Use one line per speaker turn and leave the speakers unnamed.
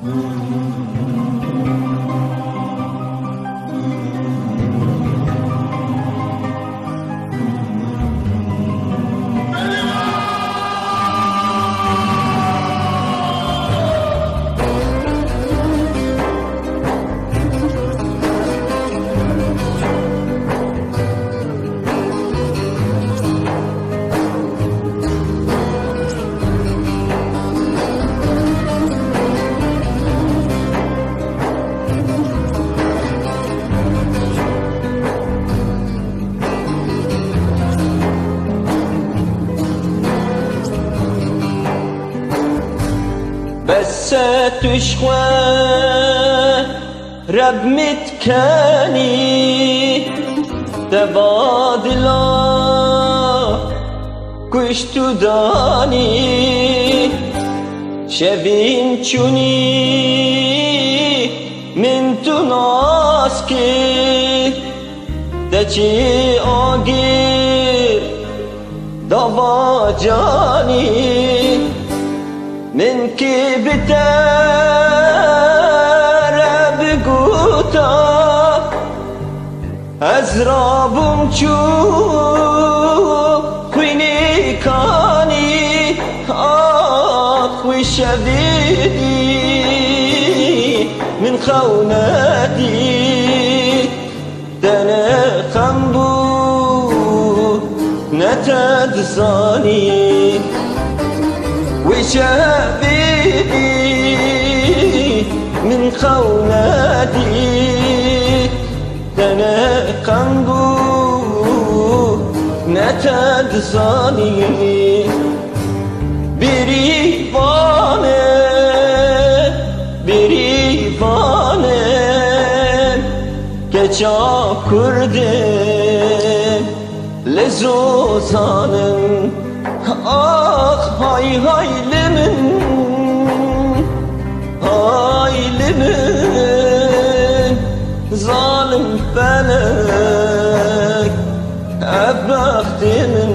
بس تشخوى رب متكاني تبادلا كشتو داني شبين چوني من تو ناسكي دچي آگير دوا جاني من كي بتر بقوتا أزرابم چو خويني كاني أخوي شديدي من خونتي دنا خنبو نتدزاني وشبيبي من خونتي تنقنبو نتدزاني بريفانه كچا كردم لزوزانم آخ hay haylimin haylimin zalim felek ebbaxtimin